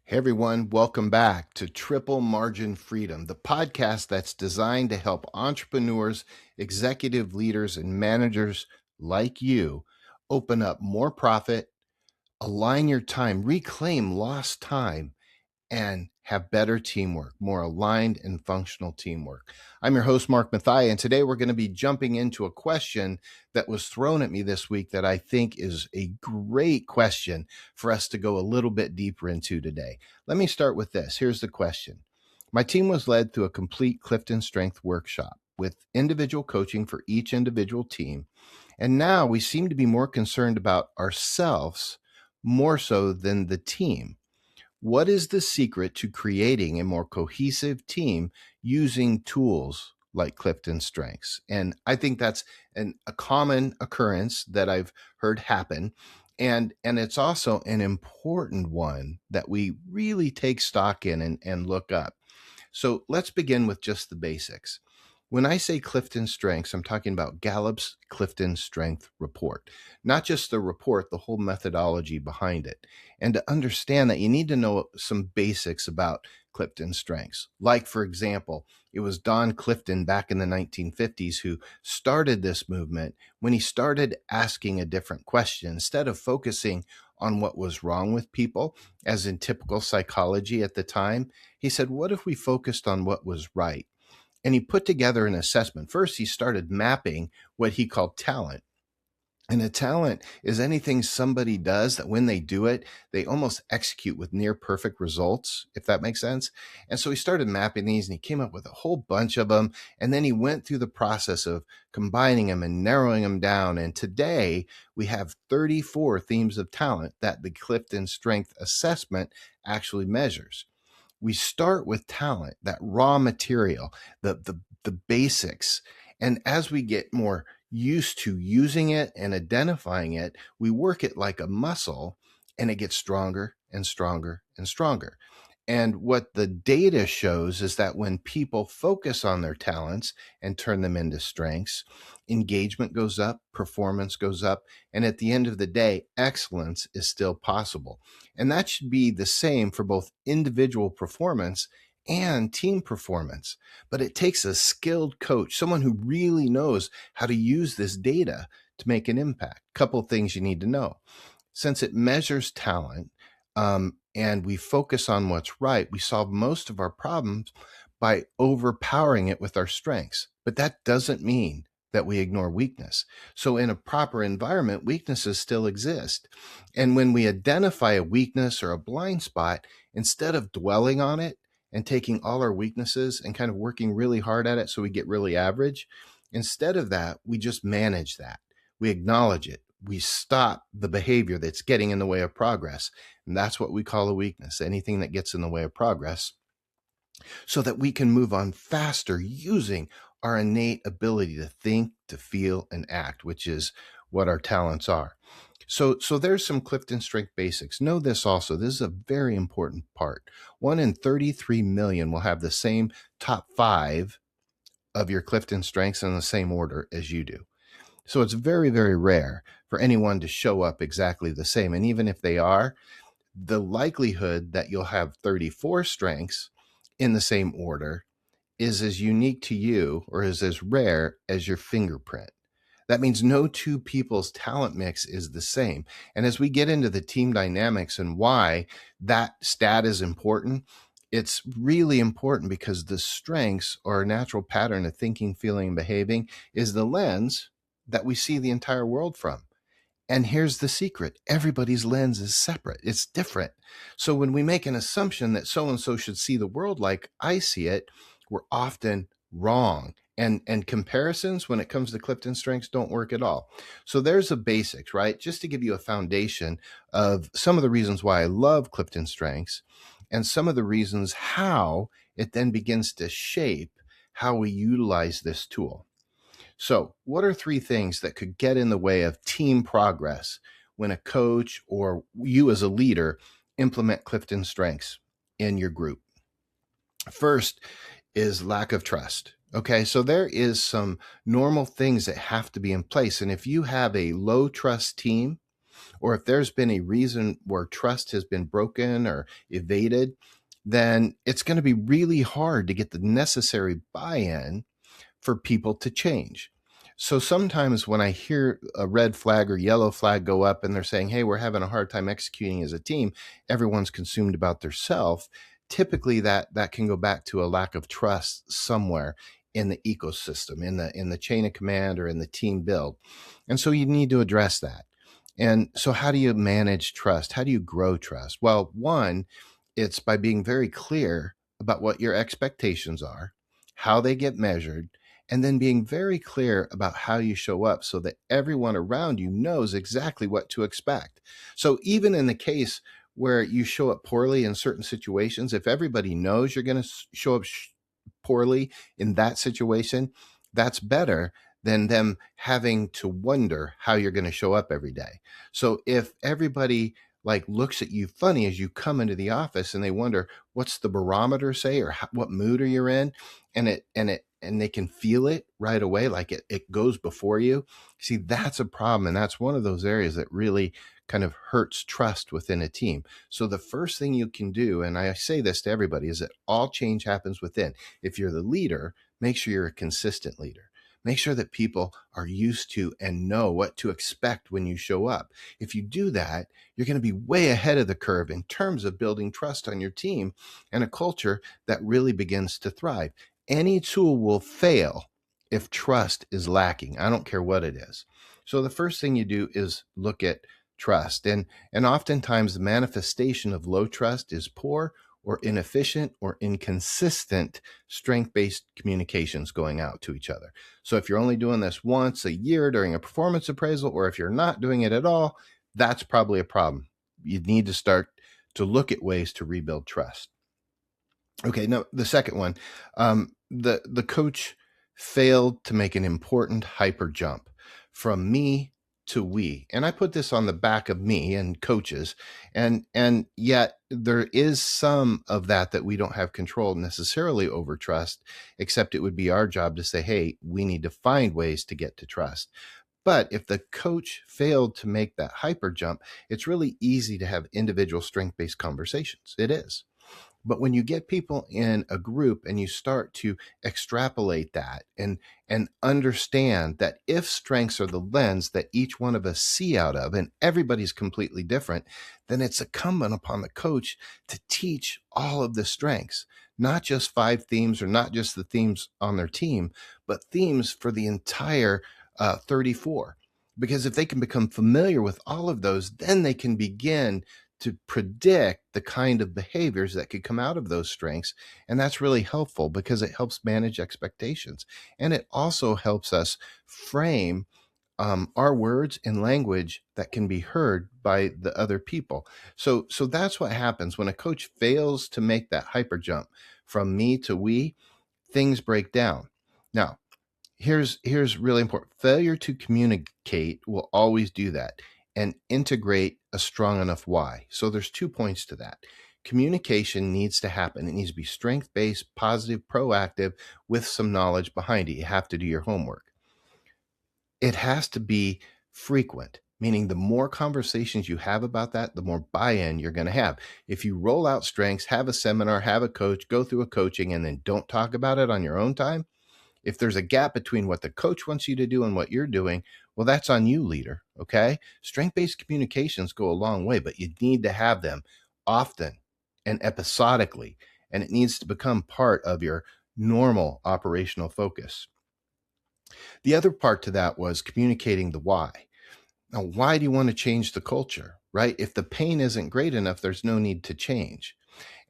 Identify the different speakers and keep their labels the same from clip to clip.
Speaker 1: Hey everyone, welcome back to Triple Margin Freedom, the podcast that's designed to help entrepreneurs, executive leaders, and managers like you open up more profit, align your time, reclaim lost time, and have better teamwork, more aligned and functional teamwork. I'm your host, Mark Mathai, and today we're going to be jumping into a question that was thrown at me this week that I think is a great question for us to go a little bit deeper into today. Let me start with this. Here's the question. My team was led through a complete CliftonStrengths workshop with individual coaching for each individual team. And now we seem to be more concerned about ourselves more so than the team. What is the secret to creating a more cohesive team using tools like CliftonStrengths? And I think that's a common occurrence that I've heard happen. And it's also an important one that we really take stock in and look up. So let's begin with just the basics. When I say CliftonStrengths, I'm talking about Gallup's Clifton Strength Report, not just the report, the whole methodology behind it. And to understand that, you need to know some basics about CliftonStrengths. Like, for example, it was Don Clifton back in the 1950s who started this movement when he started asking a different question. Instead of focusing on what was wrong with people, as in typical psychology at the time, he said, what if we focused on what was right? And he put together an assessment. First, he started mapping what he called talent. And a talent is anything somebody does that when they do it, they almost execute with near perfect results, if that makes sense. And so he started mapping these and he came up with a whole bunch of them. And then he went through the process of combining them and narrowing them down. And today we have 34 themes of talent that the Clifton Strength Assessment actually measures. We start with talent, that raw material, the basics. And as we get more used to using it and identifying it, we work it like a muscle and it gets stronger and stronger and stronger. And what the data shows is that when people focus on their talents and turn them into strengths, engagement goes up, performance goes up, and at the end of the day, excellence is still possible. And that should be the same for both individual performance and team performance. But it takes a skilled coach, someone who really knows how to use this data to make an impact. Couple of things you need to know. Since it measures talent, and we focus on what's right, we solve most of our problems by overpowering it with our strengths. But that doesn't mean that we ignore weakness. So in a proper environment, weaknesses still exist. And when we identify a weakness or a blind spot, instead of dwelling on it and taking all our weaknesses and kind of working really hard at it so we get really average, instead of that, we just manage that. We acknowledge it. We stop the behavior that's getting in the way of progress. And that's what we call a weakness, anything that gets in the way of progress, so that we can move on faster using our innate ability to think, to feel, and act, which is what our talents are. So there's some Clifton Strength basics. Know this also. This is a very important part. 1 in 33 million will have the same top 5 of your Clifton Strengths in the same order as you do. So it's very, very rare for anyone to show up exactly the same. And even if they are, the likelihood that you'll have 34 strengths in the same order is as unique to you or is as rare as your fingerprint. That means no two people's talent mix is the same. And as we get into the team dynamics and why that stat is important, it's really important because the strengths or a natural pattern of thinking, feeling, and behaving is the lens that we see the entire world from. And here's the secret. Everybody's lens is separate. It's different. So when we make an assumption that so-and-so should see the world like I see it, we're often wrong. And comparisons when it comes to Clifton Strengths don't work at all. So there's the basics, right? Just to give you a foundation of some of the reasons why I love Clifton Strengths and some of the reasons how it then begins to shape how we utilize this tool. So what are 3 things that could get in the way of team progress when a coach or you as a leader implement Clifton Strengths in your group? First is lack of trust. Okay, so there is some normal things that have to be in place. And if you have a low trust team, or if there's been a reason where trust has been broken or evaded, then it's going to be really hard to get the necessary buy-in for people to change. So sometimes when I hear a red flag or yellow flag go up and they're saying, hey, we're having a hard time executing as a team, everyone's consumed about their self, typically that can go back to a lack of trust somewhere in the ecosystem, in the chain of command or in the team build. And so you need to address that. And so how do you manage trust? How do you grow trust? Well, one, it's by being very clear about what your expectations are, how they get measured, and then being very clear about how you show up so that everyone around you knows exactly what to expect. So even in the case where you show up poorly in certain situations, if everybody knows you're going to show up poorly in that situation, that's better than them having to wonder how you're going to show up every day. So if everybody like looks at you funny as you come into the office and they wonder what's the barometer say or what mood are you in, and they can feel it right away, like it goes before you. See, that's a problem, and that's one of those areas that really kind of hurts trust within a team. So the first thing you can do, and I say this to everybody, is that all change happens within. If you're the leader, make sure you're a consistent leader. Make sure that people are used to and know what to expect when you show up. If you do that, you're going to be way ahead of the curve in terms of building trust on your team and a culture that really begins to thrive. Any tool will fail if trust is lacking. I don't care what it is. So the first thing you do is look at trust. And oftentimes the manifestation of low trust is poor or inefficient or inconsistent strength-based communications going out to each other. So if you're only doing this once a year during a performance appraisal, or if you're not doing it at all, that's probably a problem. You need to start to look at ways to rebuild trust. Okay, now the second one, the coach failed to make an important hyper jump from me to we, and I put this on the back of me and coaches, and yet there is some of that we don't have control necessarily over trust, except it would be our job to say, hey, we need to find ways to get to trust. But if the coach failed to make that hyper jump, it's really easy to have individual strength-based conversations. It is. But when you get people in a group and you start to extrapolate that and understand that if strengths are the lens that each one of us see out of, and everybody's completely different, then it's incumbent upon the coach to teach all of the strengths, not just 5 themes or not just the themes on their team, but themes for the entire 34. Because if they can become familiar with all of those, then they can begin to predict the kind of behaviors that could come out of those strengths. And that's really helpful because it helps manage expectations. And it also helps us frame our words in language that can be heard by the other people. So that's what happens when a coach fails to make that hyper jump from me to we, things break down. Now, here's really important. Failure to communicate will always do that and integrate a strong enough why. So there's 2 points to that. Communication needs to happen. It needs to be strength-based, positive, proactive, with some knowledge behind it. You have to do your homework. It has to be frequent, meaning the more conversations you have about that, the more buy-in you're going to have. If you roll out strengths, have a seminar, have a coach, go through a coaching, and then don't talk about it on your own time, if there's a gap between what the coach wants you to do and what you're doing, well, that's on you, leader. Okay. Strength-based communications go a long way, but you need to have them often and episodically, and it needs to become part of your normal operational focus. The other part to that was communicating the why. Now, why do you want to change the culture, right? If the pain isn't great enough, there's no need to change.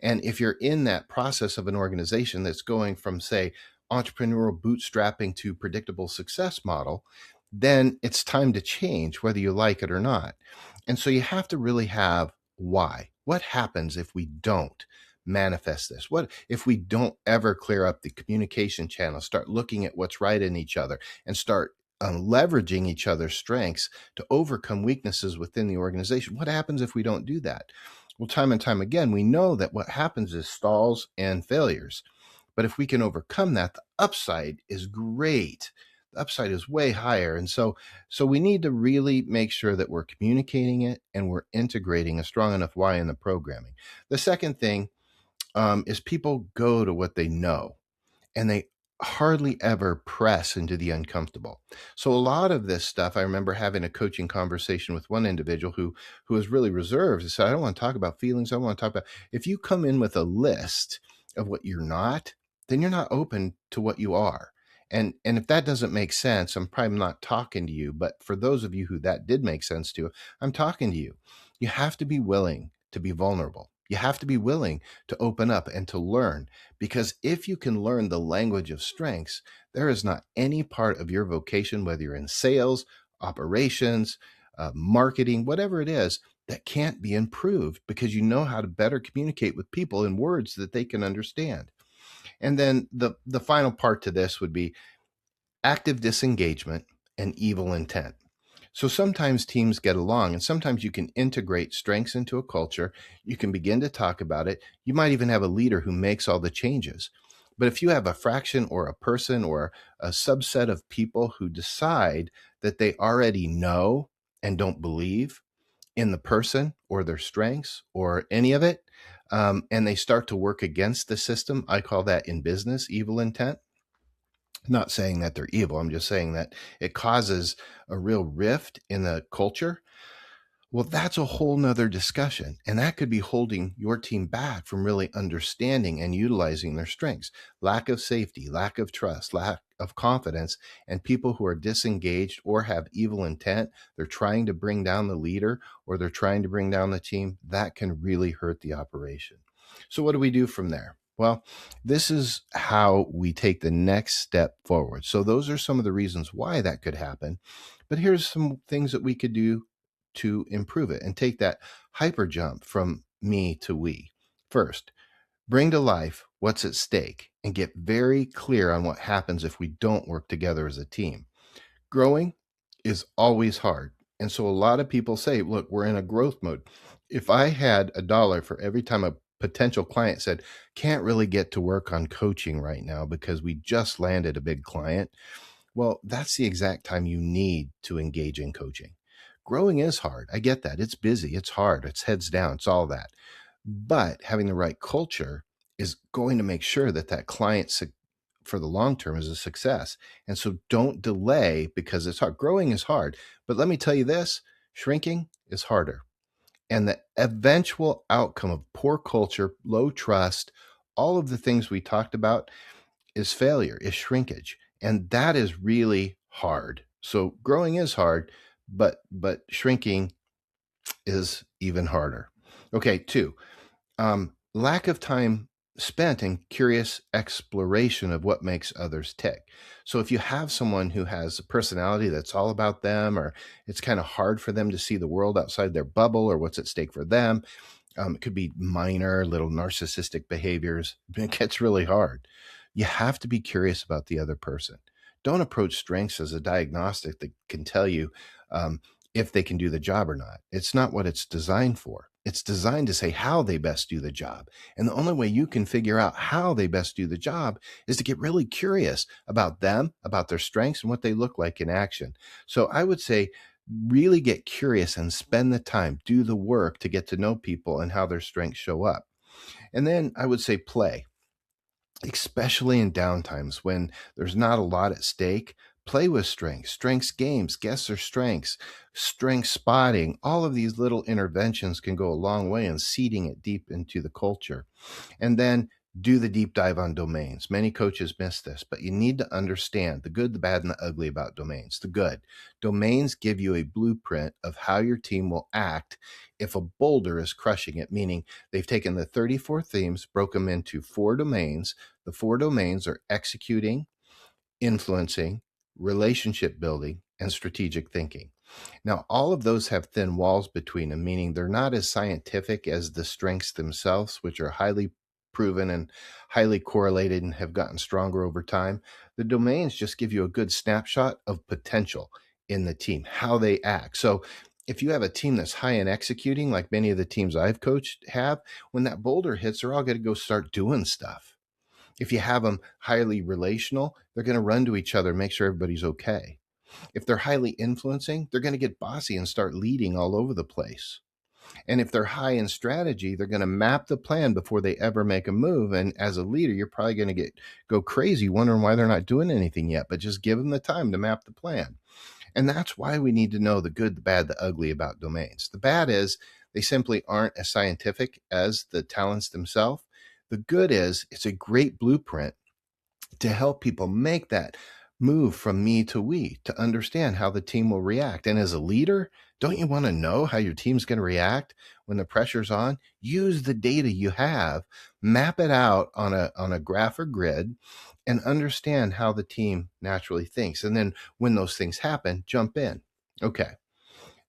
Speaker 1: And if you're in that process of an organization that's going from, say, entrepreneurial bootstrapping to predictable success model, then it's time to change whether you like it or not. And so you have to really have why. What happens if we don't manifest this? What if we don't ever clear up the communication channels, start looking at what's right in each other, and start leveraging each other's strengths to overcome weaknesses within the organization? What happens if we don't do that? Well, time and time again, we know that what happens is stalls and failures. But if we can overcome that, the upside is great. the upside is way higher. And so we need to really make sure that we're communicating it and we're integrating a strong enough why in the programming. The second thing is people go to what they know and they hardly ever press into the uncomfortable. So a lot of this stuff, I remember having a coaching conversation with one individual who was really reserved and said, I don't want to talk about feelings. I don't want to talk about, if you come in with a list of what you're not, then you're not open to what you are. And if that doesn't make sense, I'm probably not talking to you. But for those of you who that did make sense to, I'm talking to you. You have to be willing to be vulnerable. You have to be willing to open up and to learn, because if you can learn the language of strengths, there is not any part of your vocation, whether you're in sales, operations, marketing, whatever it is, that can't be improved because you know how to better communicate with people in words that they can understand. And then the final part to this would be active disengagement and evil intent. So sometimes teams get along and sometimes you can integrate strengths into a culture. You can begin to talk about it. You might even have a leader who makes all the changes. But if you have a fraction or a person or a subset of people who decide that they already know and don't believe in the person or their strengths or any of it, and they start to work against the system, I call that in business evil intent. Not saying that they're evil. I'm just saying that it causes a real rift in the culture. Well, that's a whole nother discussion. And that could be holding your team back from really understanding and utilizing their strengths. Lack of safety, lack of trust, lack of confidence, and people who are disengaged or have evil intent, they're trying to bring down the leader or they're trying to bring down the team, that can really hurt the operation. So what do we do from there? Well, this is how we take the next step forward. So those are some of the reasons why that could happen. But here's some things that we could do to improve it and take that hyper jump from me to we. First, bring to life what's at stake and get very clear on what happens if we don't work together as a team. Growing is always hard. And so a lot of people say, look, we're in a growth mode. If I had $1 for every time a potential client said, can't really get to work on coaching right now because we just landed a big client, well, that's the exact time you need to engage in coaching. Growing is hard. I get that. It's busy. It's hard. It's heads down. It's all that. But having the right culture is going to make sure that that client for the long term is a success. And so don't delay because it's hard. Growing is hard. But let me tell you this, shrinking is harder. And the eventual outcome of poor culture, low trust, all of the things we talked about is failure, is shrinkage. And that is really hard. So growing is hard, but shrinking is even harder. Okay, 2, lack of time spent in curious exploration of what makes others tick. So if you have someone who has a personality that's all about them, or it's kind of hard for them to see the world outside their bubble or what's at stake for them, it could be minor, little narcissistic behaviors. It gets really hard. You have to be curious about the other person. Don't approach strengths as a diagnostic that can tell you if they can do the job or not. It's not what it's designed for. It's designed to say how they best do the job. And the only way you can figure out how they best do the job is to get really curious about them, about their strengths, and what they look like in action. So I would say, really get curious and spend the time, do the work to get to know people and how their strengths show up. And then I would say play, especially in downtimes when there's not a lot at stake. Play with strengths games, guess their strengths, strength spotting. All of these little interventions can go a long way in seeding it deep into the culture. And then do the deep dive on domains. Many coaches miss this, but you need to understand the good, the bad, and the ugly about domains. The good, domains give you a blueprint of how your team will act if a boulder is crushing it, meaning they've taken the 34 themes, broke them into 4 domains. The 4 domains are executing, influencing, relationship building, and strategic thinking. Now, all of those have thin walls between them, meaning they're not as scientific as the strengths themselves, which are highly proven and highly correlated and have gotten stronger over time. The domains just give you a good snapshot of potential in the team, how they act. So if you have a team that's high in executing, like many of the teams I've coached have, when that boulder hits, they're all going to go start doing stuff. If you have them highly relational, they're going to run to each other and make sure everybody's okay. If they're highly influencing, they're going to get bossy and start leading all over the place. And if they're high in strategy, they're going to map the plan before they ever make a move. And as a leader, you're probably going to go crazy wondering why they're not doing anything yet, but just give them the time to map the plan. And that's why we need to know the good, the bad, the ugly about domains. The bad is they simply aren't as scientific as the talents themselves. The good is it's a great blueprint to help people make that move from me to we, to understand how the team will react. And as a leader, don't you want to know how your team's going to react when the pressure's on? Use the data you have, map it out on a graph or grid, and understand how the team naturally thinks. And then when those things happen, jump in. Okay.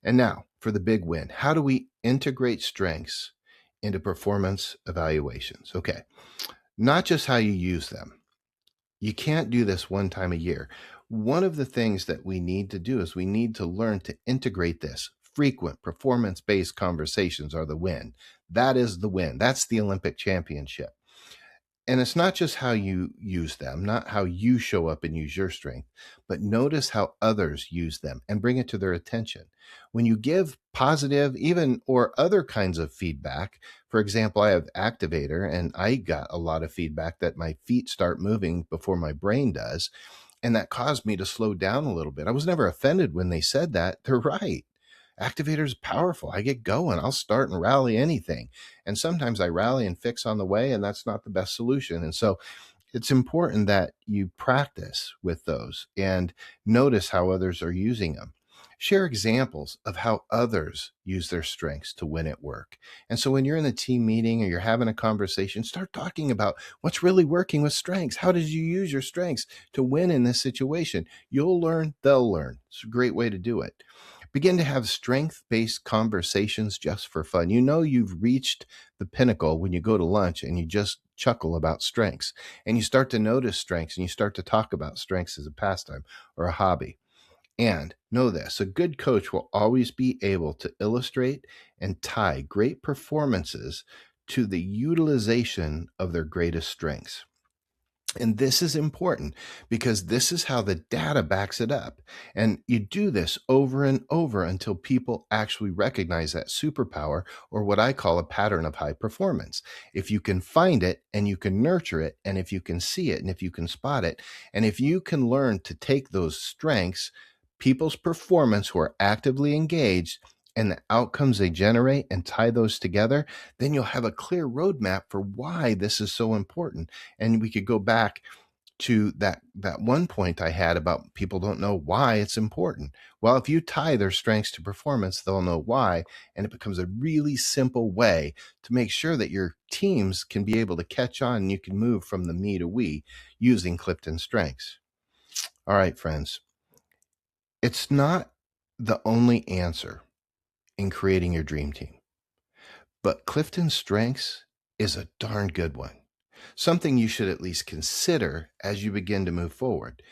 Speaker 1: And now for the big win. How do we integrate strengths into performance evaluations? Okay. Not just how you use them. You can't do this one time a year. One of the things that we need to do is we need to learn to integrate this. Frequent performance-based conversations are the win. That is the win. That's the Olympic championship. And it's not just how you use them, not how you show up and use your strength, but notice how others use them and bring it to their attention. When you give positive, even or other kinds of feedback, for example, I have Activator and I got a lot of feedback that my feet start moving before my brain does. And that caused me to slow down a little bit. I was never offended when they said that. They're right. Activator is powerful. I get going. I'll start and rally anything. And sometimes I rally and fix on the way, and that's not the best solution. And so it's important that you practice with those and notice how others are using them. Share examples of how others use their strengths to win at work. And so when you're in a team meeting or you're having a conversation, start talking about what's really working with strengths. How did you use your strengths to win in this situation? You'll learn, they'll learn. It's a great way to do it. Begin to have strength-based conversations just for fun. You know you've reached the pinnacle when you go to lunch and you just chuckle about strengths and you start to notice strengths and you start to talk about strengths as a pastime or a hobby. And know this, a good coach will always be able to illustrate and tie great performances to the utilization of their greatest strengths. And this is important because this is how the data backs it up. And you do this over and over until people actually recognize that superpower, or what I call a pattern of high performance. If you can find it and you can nurture it, and if you can see it and if you can spot it, and if you can learn to take those strengths, people's performance who are actively engaged, and the outcomes they generate and tie those together, then you'll have a clear roadmap for why this is so important. And we could go back to that one point I had about people don't know why it's important. Well, if you tie their strengths to performance, they'll know why. And it becomes a really simple way to make sure that your teams can be able to catch on and you can move from the me to we using CliftonStrengths. All right, friends. It's not the only answer in creating your dream team. But CliftonStrengths is a darn good one. Something you should at least consider as you begin to move forward.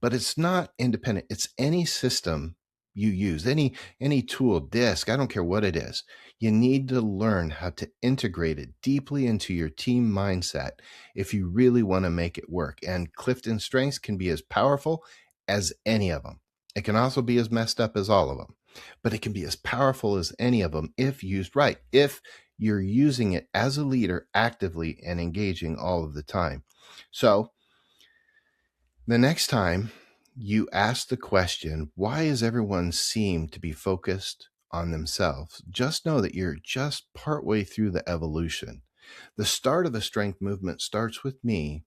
Speaker 1: But it's not independent. It's any system you use, any tool, disk, I don't care what it is. You need to learn how to integrate it deeply into your team mindset if you really want to make it work. And CliftonStrengths can be as powerful as any of them. It can also be as messed up as all of them, but it can be as powerful as any of them if used right, if you're using it as a leader actively and engaging all of the time. So the next time you ask the question, why does everyone seem to be focused on themselves? Just know that you're just partway through the evolution. The start of a strength movement starts with me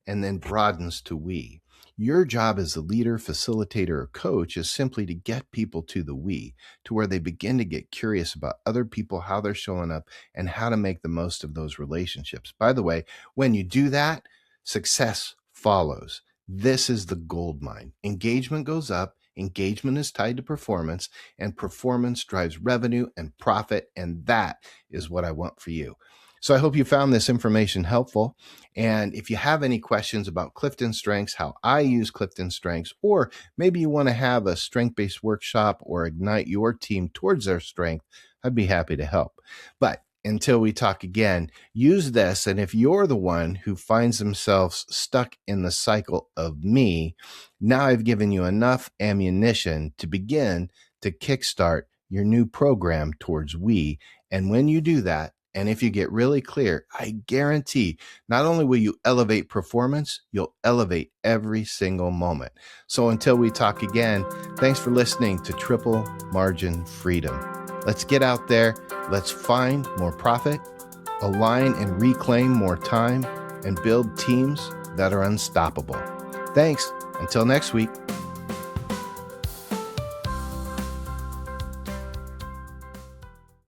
Speaker 1: and then broadens to we. Your job as a leader, facilitator, or coach is simply to get people to the we, to where they begin to get curious about other people, how they're showing up, and how to make the most of those relationships. By the way, when you do that, success follows. This is the gold mine. Engagement goes up. Engagement is tied to performance, and performance drives revenue and profit. And that is what I want for you. So I hope you found this information helpful. And if you have any questions about CliftonStrengths, how I use CliftonStrengths, or maybe you want to have a strength-based workshop or ignite your team towards their strength, I'd be happy to help. But Until we talk again, use this. And if you're the one who finds themselves stuck in the cycle of me, now I've given you enough ammunition to begin to kickstart your new program towards we. And when you do that, and if you get really clear, I guarantee not only will you elevate performance, you'll elevate every single moment. So until we talk again, thanks for listening to Triple Margin Freedom. Let's get out there. Let's find more profit, align and reclaim more time, and build teams that are unstoppable. Thanks. Until next week.